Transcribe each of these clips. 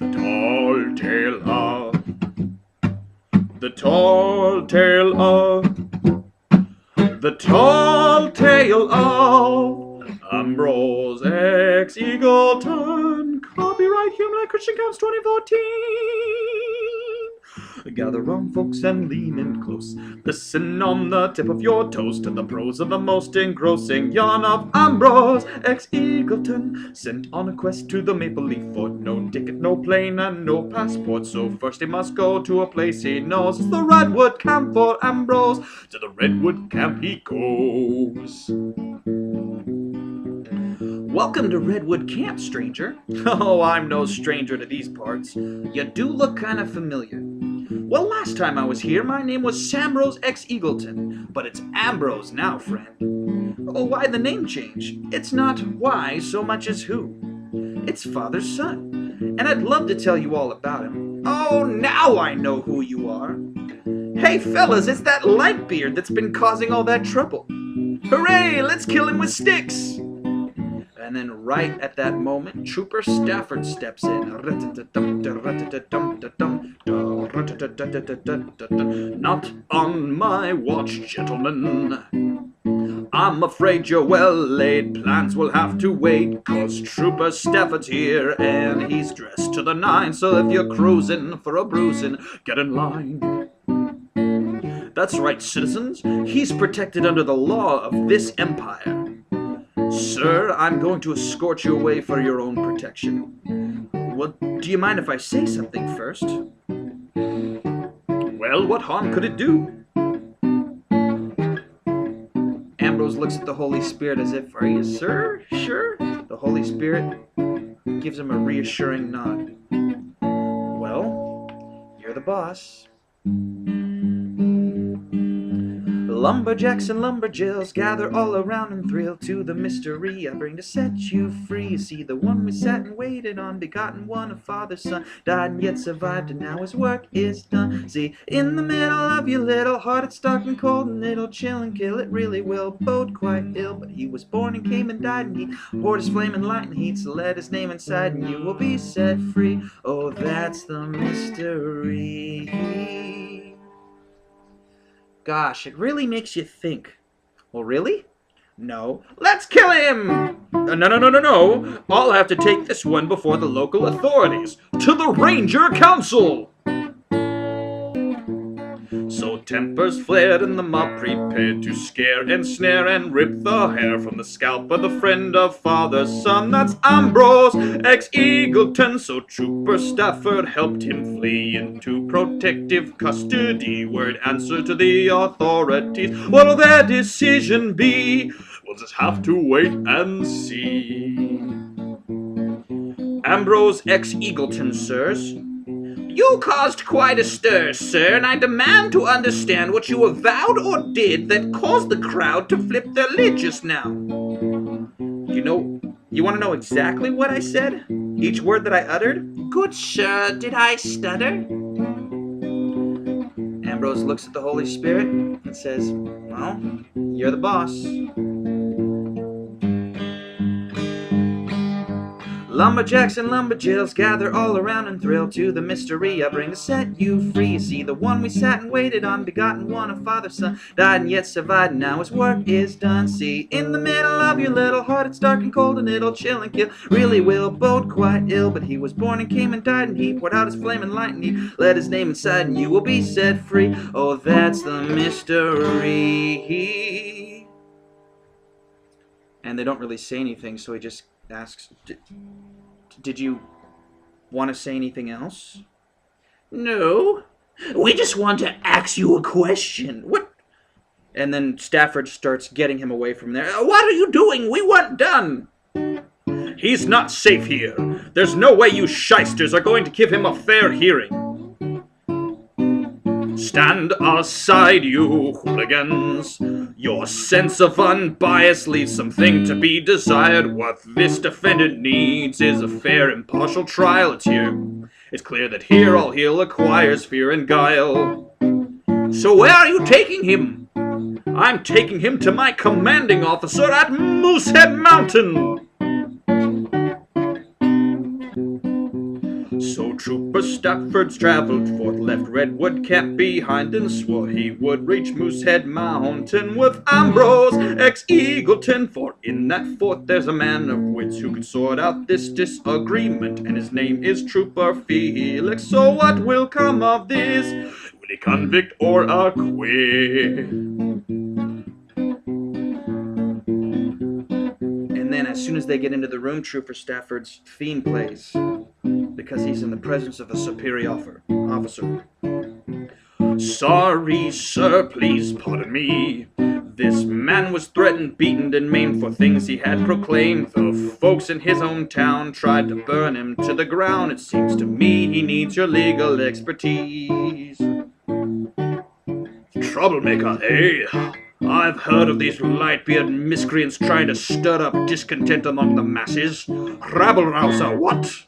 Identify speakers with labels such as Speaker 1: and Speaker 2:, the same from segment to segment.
Speaker 1: The tall tale of, the tall tale of, the tall tale of Ambrose X. Eagleton. Copyright Human Christian Camps 2014. Gather round, folks, and lean in close. Listen on the tip of your toes to the prose of the most engrossing yarn of Ambrose X. Eagleton. Sent on a quest to the Maple Leaf Fort. No ticket, no plane, and no passport. So first he must go to a place he knows. It's the Redwood Camp for Ambrose. To the Redwood Camp he goes. Welcome to Redwood Camp, stranger. Oh, I'm no stranger to these parts. You do look kind of familiar. Well, last time I was here, my name was Sambrose X. Eagleton, but it's Ambrose now, friend. Oh, why the name change? It's not why so much as who. It's father's son, and I'd love to tell you all about him. Oh, now I know who you are. Hey, fellas, it's that Lightbeard that's been causing all that trouble. Hooray, let's kill him with sticks! And then right at that moment, Trooper Stafford steps in. Not on my watch, gentlemen. I'm afraid your well-laid plans will have to wait, 'cause Trooper Stafford's here and he's dressed to the nines. So if you're cruising for a bruising, get in line. That's right, citizens. He's protected under the law of this empire. Sir, I'm going to escort you away for your own protection. Well, do you mind if I say something first? Well, what harm could it do? Ambrose looks at the Holy Spirit as if, are you sure? Sure? The Holy Spirit gives him a reassuring nod. Well, you're the boss. Lumberjacks and lumberjills gather all around and thrill to the mystery I bring to set you free. You see, the one we sat and waited on, begotten one of father's son, died and yet survived, and now his work is done. See, in the middle of your little heart, it's dark and cold and it'll chill and kill. It really will bode quite ill, but he was born and came and died, and he poured his flame and light and heat, so let his name inside and you will be set free. Oh, that's the mystery. Gosh, it really makes you think. Well, really? No. Let's kill him! No. I'll have to take this one before the local authorities. To the Ranger Council! So tempers flared and the mob prepared to scare and snare and rip the hair from the scalp of the friend of father's son. That's Ambrose X. Eagleton. So Trooper Stafford helped him flee into protective custody. Word answer to the authorities. What'll their decision be? We'll just have to wait and see. Ambrose X. Eagleton, sirs. You caused quite a stir, sir, and I demand to understand what you avowed or did that caused the crowd to flip their lid just now. You want to know exactly what I said? Each word that I uttered? Good sir, did I stutter? Ambrose looks at the Holy Spirit and says, well, you're the boss. Lumberjacks and lumberjills gather all around and thrill to the mystery I bring to set you free. You see, the one we sat and waited on, begotten one of father's son, died and yet survived, and now his work is done. See, in the middle of your little heart, it's dark and cold and it'll chill and kill. Really will bode quite ill, but he was born and came and died, and he poured out his flame and light, and he let his name inside, and you will be set free. Oh, that's the mystery. And they don't really say anything, so he just asks, did you want to say anything else? No. We just want to ask you a question. What? And then Stafford starts getting him away from there. What are you doing? We weren't done. He's not safe here. There's no way you shysters are going to give him a fair hearing. Stand aside, you hooligans. Your sense of unbiased leaves something to be desired. What this defendant needs is a fair, impartial trial. It's clear that here all he'll acquire is fear and guile. So where are you taking him? I'm taking him to my commanding officer at Moosehead Mountain. So Trooper Stafford's traveled forth, left Redwood Camp behind, and swore he would reach Moosehead Mountain with Ambrose X. Eagleton. For in that fort there's a man of wits who can sort out this disagreement, and his name is Trooper Felix. So what will come of this? Will he convict or acquit? And then as soon as they get into the room, Trooper Stafford's theme plays, because he's in the presence of a superior officer. Sorry, sir, please pardon me. This man was threatened, beaten, and maimed for things he had proclaimed. The folks in his own town tried to burn him to the ground. It seems to me he needs your legal expertise. Troublemaker, eh? I've heard of these light-beard miscreants trying to stir up discontent among the masses. Rabble-rouser, what?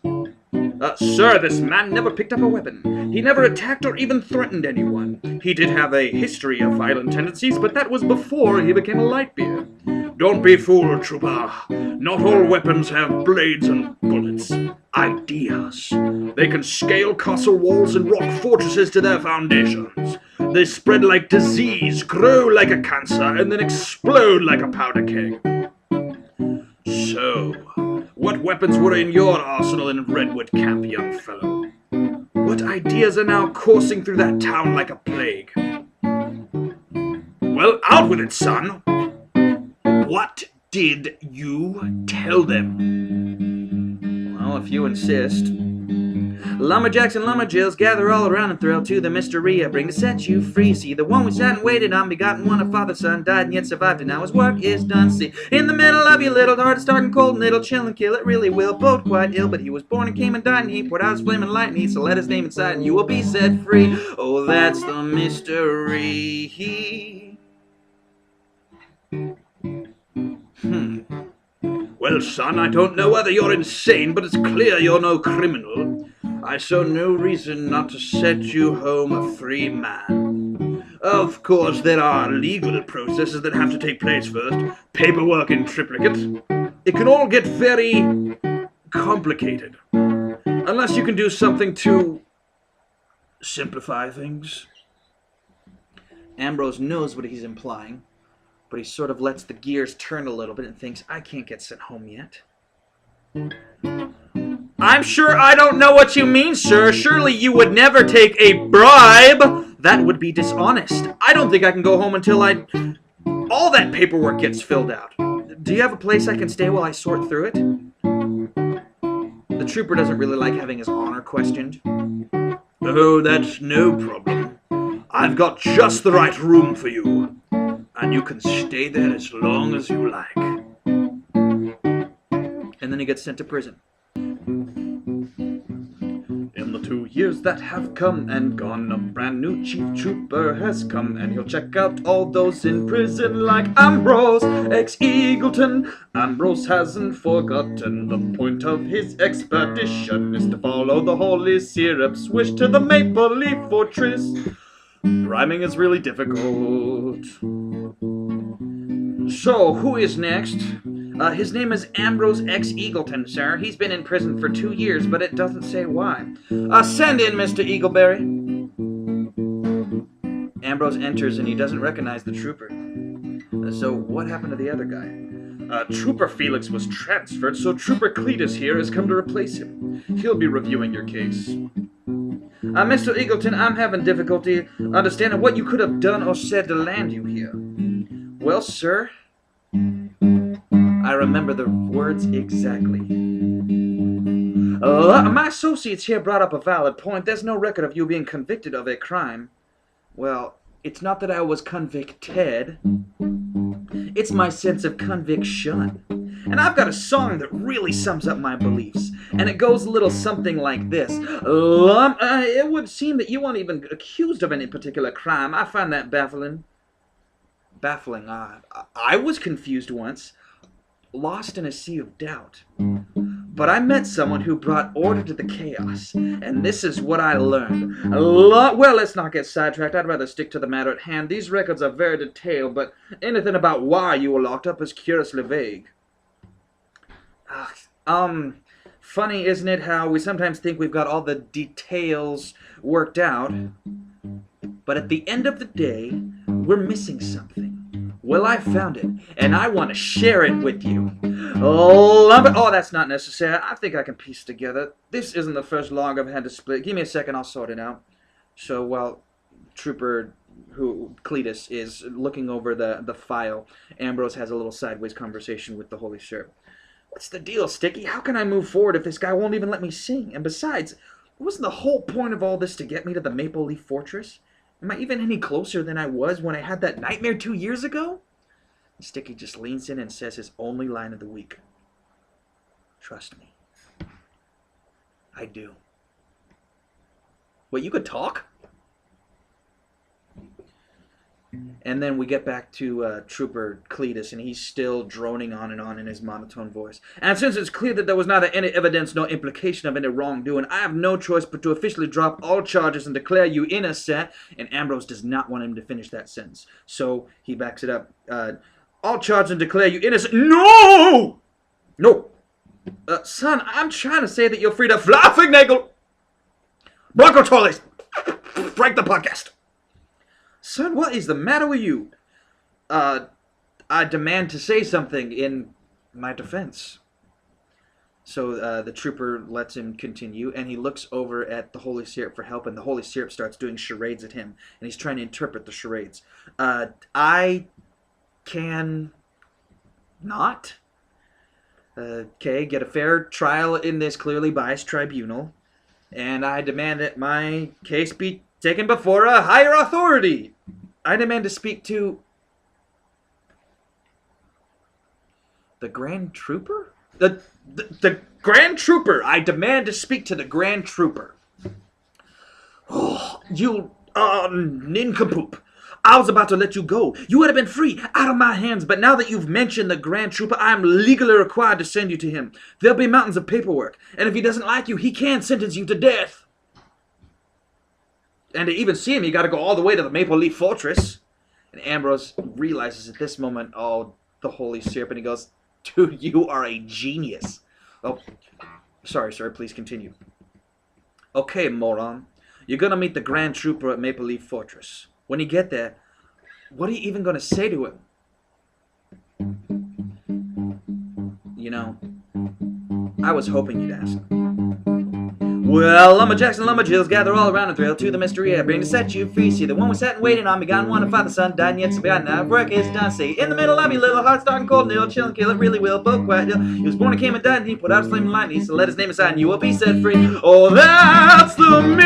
Speaker 1: Sir, this man never picked up a weapon. He never attacked or even threatened anyone. He did have a history of violent tendencies, but that was before he became a Lightbeard. Don't be fooled, Trooper. Not all weapons have blades and bullets. Ideas. They can scale castle walls and rock fortresses to their foundations. They spread like disease, grow like a cancer, and then explode like a powder keg. So, what weapons were in your arsenal in Redwood Camp, young fellow? What ideas are now coursing through that town like a plague? Well, out with it, son! What did you tell them? Well, if you insist. Lumberjacks and lumberjills gather all around and thrill to the mystery I bring to set you free. See, the one we sat and waited on, begotten one of father's son, died and yet survived, and now his work is done. See, in the middle of your little heart, starting cold and it'll chill and kill, it really will, both quite ill. But he was born and came and died, and he poured out his flaming lightning, so let his name inside and you will be set free. Oh, that's the mystery. Well, son, I don't know whether you're insane, but it's clear you're no criminal. I saw no reason not to set you home a free man. Of course, there are legal processes that have to take place first, paperwork in triplicate. It can all get very complicated, unless you can do something to simplify things. Ambrose knows what he's implying, but he sort of lets the gears turn a little bit and thinks, I can't get sent home yet. I'm sure I don't know what you mean, sir. Surely you would never take a bribe. That would be dishonest. I don't think I can go home until all that paperwork gets filled out. Do you have a place I can stay while I sort through it? The trooper doesn't really like having his honor questioned. Oh, that's no problem. I've got just the right room for you. And you can stay there as long as you like. And then he gets sent to prison. In the 2 years that have come and gone, a brand new chief trooper has come, and he'll check out all those in prison like Ambrose X. Eagleton. Ambrose hasn't forgotten the point of his expedition is to follow the holy syrup's wish to the Maple Leaf Fortress. Rhyming is really difficult. So, who is next? His name is Ambrose X. Eagleton, sir. He's been in prison for 2 years, but it doesn't say why. Send in, Mr. Eagleberry. Ambrose enters, and he doesn't recognize the trooper. So, what happened to the other guy? Trooper Felix was transferred, so Trooper Cletus here has come to replace him. He'll be reviewing your case. Mr. Eagleton, I'm having difficulty understanding what you could have done or said to land you here. Well, sir, I remember the words exactly. My associates here brought up a valid point. There's no record of you being convicted of a crime. Well, it's not that I was convicted. It's my sense of conviction. And I've got a song that really sums up my beliefs. And it goes a little something like this. It would seem that you weren't even accused of any particular crime. I find that baffling. Baffling. I was confused once. Lost in a sea of doubt. But I met someone who brought order to the chaos, and this is what I learned. Well, let's not get sidetracked. I'd rather stick to the matter at hand. These records are very detailed, but anything about why you were locked up is curiously vague. Funny, isn't it, how we sometimes think we've got all the details worked out, but at the end of the day, we're missing something. Well, I found it, and I want to share it with you. Oh, that's not necessary. I think I can piece together. This isn't the first log I've had to split. Give me a second, I'll sort it out. So while Trooper Cletus is looking over the file, Ambrose has a little sideways conversation with the Holy Sheriff. What's the deal, Sticky? How can I move forward if this guy won't even let me sing? And besides, wasn't the whole point of all this to get me to the Maple Leaf Fortress? Am I even any closer than I was when I had that nightmare 2 years ago? Sticky just leans in and says his only line of the week. Trust me. I do. Wait, you could talk? And then we get back to Trooper Cletus, and he's still droning on and on in his monotone voice. And since it's clear that there was neither any evidence nor implication of any wrongdoing, I have no choice but to officially drop all charges and declare you innocent. And Ambrose does not want him to finish that sentence, so he backs it up. All charges and declare you innocent. No! No! Son, I'm trying to say that you're free to fly, Fignagel! Bronco Torres! Break the podcast! Son, what is the matter with you? I demand to say something in my defense. So the trooper lets him continue, and he looks over at the Holy Syrup for help, and the Holy Syrup starts doing charades at him, and he's trying to interpret the charades. I can not, get a fair trial in this clearly biased tribunal, and I demand that my case be taken before a higher authority. I demand to speak to the Grand Trooper? The Grand Trooper! I demand to speak to the Grand Trooper. Oh, you nincompoop. I was about to let you go. You would have been free, out of my hands, but now that you've mentioned the Grand Trooper, I am legally required to send you to him. There'll be mountains of paperwork, and if he doesn't like you, he can sentence you to death. And to even see him, you got to go all the way to the Maple Leaf Fortress. And Ambrose realizes at this moment, the Holy Syrup, and he goes, dude, you are a genius. Oh, sorry, sir, please continue. Okay, moron. You're going to meet the Grand Trooper at Maple Leaf Fortress. When you get there, what are you even going to say to him? You know, I was hoping you'd ask. Well, Lumberjacks and Lumberjills gather all around and thrill to the mystery air, bring to set you free. See the one we sat and waiting on, begun one, and Father Son died, and yet so begun now. Work is done, say in the middle of your little heart, starting cold and ill, chill and kill it really will, both quiet ill. He was born and came and died, and he put out a flame and light, and he so let his name aside, and you will be set free. Oh, that's the